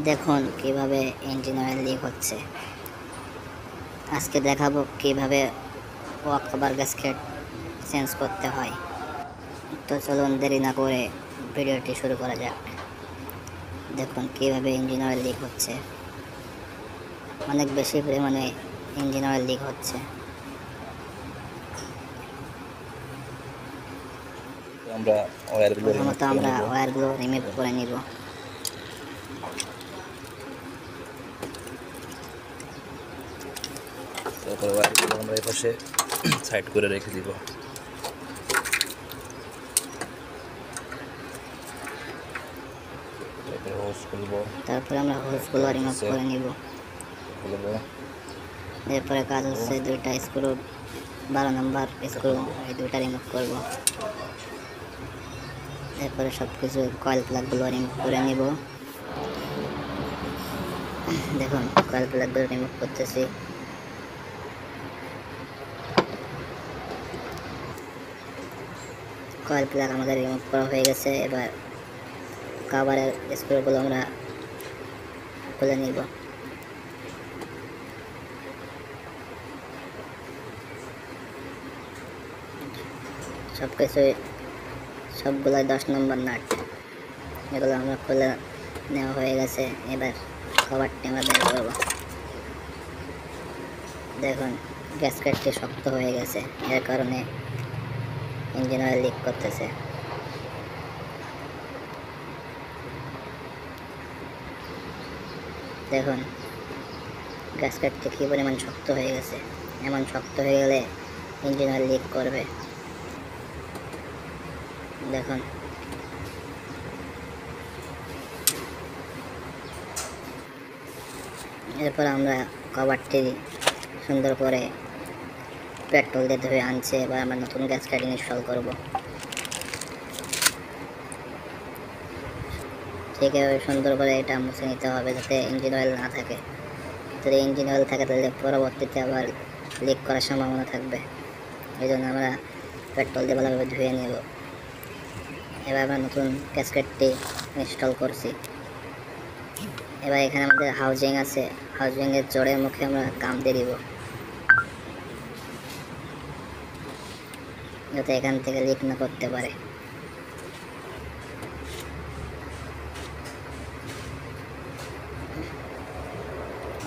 দেখুন কিভাবে engine oil leak হচ্ছে। আজকে দেখাবো কিভাবে ওয়াক কভার গ্যাসকেট চেঞ্জ করতে হয়। তো চলুন দেরি না করে ভিডিওটি শুরু করা যাক। দেখুন কিভাবে ইঞ্জিন অয়েল লিক হচ্ছে, অনেক বেশি পরিমাণে ইঞ্জিন অয়েল লিক হচ্ছে। প্রথমত আমরা ওয়্যারগুলো রিমুভ করে নিব। তারপর ওয়্যারগুলো আমরা এই পাশে সাইড করে রেখে দিব। তারপরে আমরা হোসগুলো রিমুভ করে নিব। এরপরে কাজ হচ্ছে দুইটা স্ক্রু, 12 নম্বর স্ক্রু, এই দুইটা রিমুভ করব। এরপরে সব কিছু কয়েল প্লাগগুলো রিমুভ করে নিব। দেখুন কয়েল প্লাগগুলো রিমুভ করতেছি। কয়েল প্লাগ আমাদের রিমুভ করা হয়ে গেছে। এবার কভারের স্ক্রুগুলো আমরা খুলে নিব। সবগুলোই 10 নম্বর নাট, এগুলো আমরা খুলে নেওয়া হয়ে গেছে। এবার কভারটি আমরা বের করব। দেখুন গ্যাসকেটটি শক্ত হয়ে গেছে, এর কারণে ইঞ্জিন অয়েল লিক করতেছে। দেখুন গ্যাসকেটটি কী পরিমাণ শক্ত হয়ে গেছে। এমন শক্ত হয়ে গেলে ইঞ্জিন অয়েল লিক করবে। দেখুন এরপর আমরা কভারটি সুন্দর করে পেট্রোল দিয়ে ধুয়ে আনছে। এবার আমরা নতুন গ্যাসকেট ইনস্টল করব। ঠিক এভাবে সুন্দর করে এটা মুছে নিতে হবে যাতে ইঞ্জিন অয়েল না থাকে। যদি ইঞ্জিন অয়েল থাকে তাহলে পরবর্তীতে আবার লিক করার সম্ভাবনা থাকবে। এই জন্য আমরা পেট্রোল দিয়ে ভালোভাবে ধুয়ে নেব। এবার আমরা নতুন গ্যাসকেটটি ইনস্টল করছি। এবার এখানে আমাদের হাউজিং আছে, হাউজিংয়ের জোড়ের মুখে আমরা কাম দিয়ে দিব যাতে এখান থেকে লিক না করতে পারে।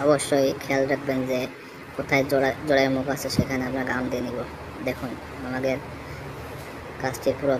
অবশ্যই খেয়াল রাখবেন যে কোথায় জোড়ায় মুখ আছে সেখানে আমরা গাম দিয়ে নিব। দেখুন আমাদের কাজটি পুরো